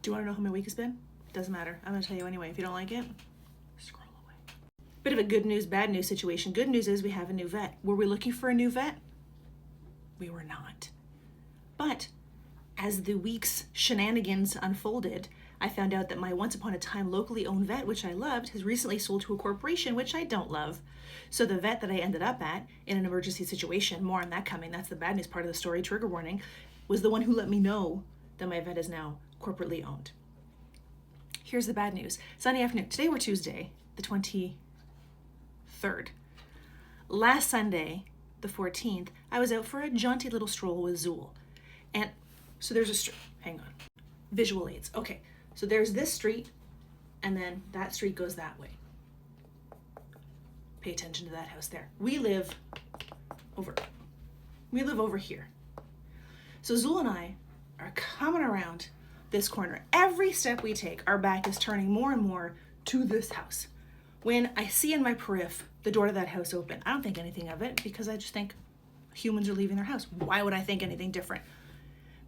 Do you want to know how my week has been? Doesn't matter. I'm going to tell you anyway. If you don't like it, scroll away. Bit of a good news, bad news situation. Good news is we have a new vet. Were we looking for a new vet? We were not. But as the week's shenanigans unfolded, I found out that my once upon a time locally owned vet, which I loved, has recently sold to a corporation, which I don't love. So the vet that I ended up at in an emergency situation, more on that coming, that's the bad news part of the story, trigger warning, was the one who let me know that my vet is now corporately owned. Here's the bad news. Sunday afternoon. Today we're Tuesday, the 23rd. Last Sunday, the 14th, I was out for a jaunty little stroll with Zuul. And so there's a hang on. Visual aids. Okay. So there's this street, and then that street goes that way. Pay attention to that house there. We live over here. So Zuul and I are coming around this corner. Every step we take, our back is turning more and more to this house. When I see in my periph the door to that house open, I don't think anything of it because I just think humans are leaving their house. Why would I think anything different?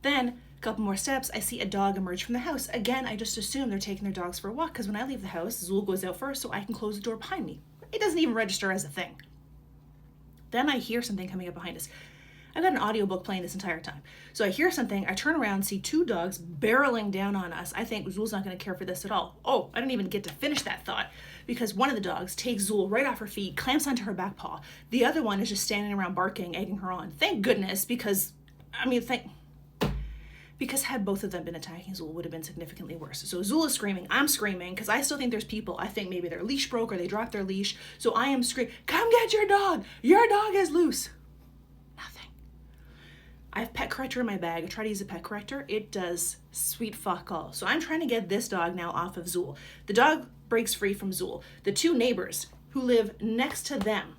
Then, a couple more steps, I see a dog emerge from the house. Again, I just assume they're taking their dogs for a walk because when I leave the house, Zuul goes out first so I can close the door behind me. It doesn't even register as a thing. Then I hear something coming up behind us. I've got an audiobook playing this entire time. So I hear something, I turn around, see two dogs barreling down on us. I think Zuul's not going to care for this at all. Oh, I didn't even get to finish that thought because one of the dogs takes Zuul right off her feet, clamps onto her back paw. The other one is just standing around barking, egging her on. Thank goodness because had both of them been attacking Zuul, it would have been significantly worse. So Zuul is screaming, I'm screaming, because I still think there's people, I think maybe their leash broke or they dropped their leash. So I am screaming, come get your dog is loose. Nothing. I have pet corrector in my bag. I try to use a pet corrector. It does sweet fuck all. So I'm trying to get this dog now off of Zuul. The dog breaks free from Zuul. The two neighbors who live next to them,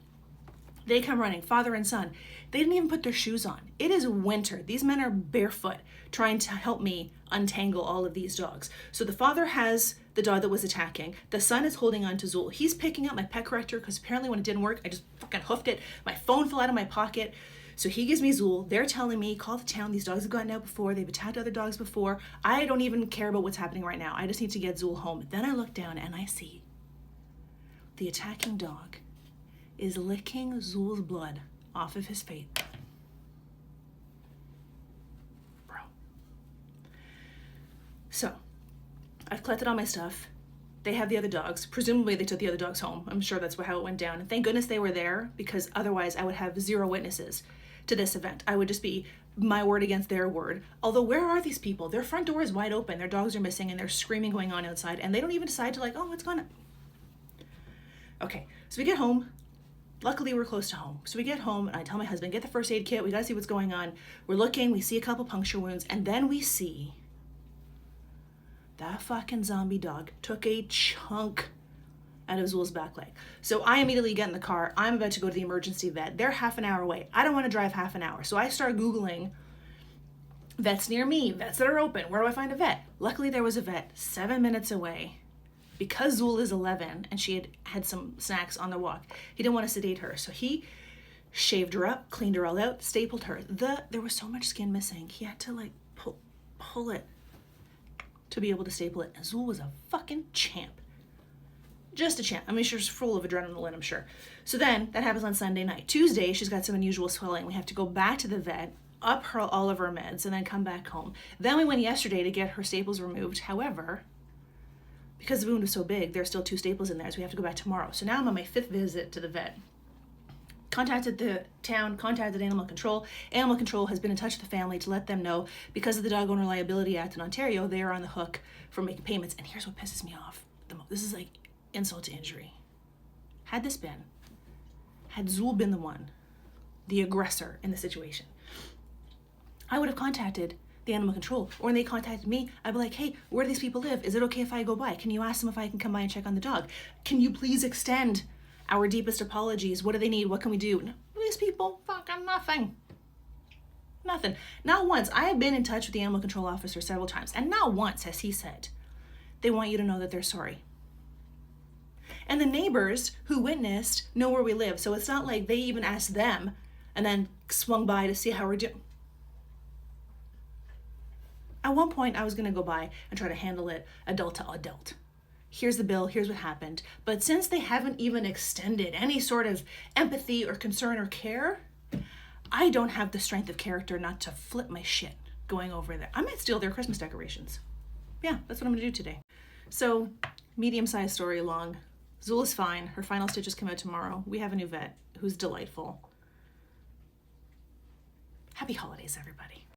they come running, father and son. They didn't even put their shoes on. It is winter. These men are barefoot trying to help me untangle all of these dogs. So the father has the dog that was attacking. The son is holding on to Zuul. He's picking up my pet corrector because apparently when it didn't work, I just fucking hoofed it. My phone fell out of my pocket. So he gives me Zuul. They're telling me, call the town. These dogs have gotten out before. They've attacked other dogs before. I don't even care about what's happening right now. I just need to get Zuul home. Then I look down and I see the attacking dog is licking Zuul's blood off of his face. Bro. So, I've collected all my stuff. They have the other dogs. Presumably they took the other dogs home. I'm sure that's how it went down. And thank goodness they were there because otherwise I would have zero witnesses to this event. I would just be my word against their word. Although where are these people? Their front door is wide open. Their dogs are missing and there's screaming going on outside and they don't even decide to what's going on? Okay, so we get home. Luckily, we're close to home. So we get home and I tell my husband, get the first aid kit. We gotta see what's going on. We're looking, we see a couple puncture wounds, and then we see that fucking zombie dog took a chunk out of Zuul's back leg. So I immediately get in the car. I'm about to go to the emergency vet. They're half an hour away. I don't want to drive half an hour. So I start Googling vets near me, vets that are open. Where do I find a vet? Luckily, there was a vet 7 minutes away. Because Zuul is 11 and she had some snacks on the walk, he didn't want to sedate her. So he shaved her up, cleaned her all out, stapled her. There was so much skin missing. He had to pull it to be able to staple it. And Zuul was a fucking champ. Just a champ. I mean, she's full of adrenaline, I'm sure. So then that happens on Sunday night. Tuesday, she's got some unusual swelling. We have to go back to the vet, up all of her meds, and then come back home. Then we went yesterday to get her staples removed. However, because the wound was so big, there's still 2 staples in there, so we have to go back tomorrow. So now I'm on my 5th visit to the vet. Contacted the town, contacted Animal Control. Animal Control has been in touch with the family to let them know because of the Dog Owner Liability Act in Ontario, they are on the hook for making payments. And here's what pisses me off the most. This is like insult to injury. Had Zuul been the one, the aggressor in the situation, I would have contacted the Animal Control. Or when they contacted me, I'd be like, hey, where do these people live? Is it okay if I go by? Can you ask them if I can come by and check on the dog? Can you please extend our deepest apologies? What do they need? What can we do? No, these people, fucking nothing. Nothing. Not once. I have been in touch with the Animal Control officer several times, and not once has he said they want you to know that they're sorry. And the neighbors who witnessed know where we live, so it's not like they even asked them and then swung by to see how we're doing. At one point, I was going to go by and try to handle it adult to adult. Here's the bill, here's what happened. But since they haven't even extended any sort of empathy or concern or care, I don't have the strength of character not to flip my shit going over there. I might steal their Christmas decorations. Yeah, that's what I'm gonna do today. So, medium-sized story long. Zuul is fine. Her final stitches come out tomorrow. We have a new vet who's delightful. Happy holidays, everybody.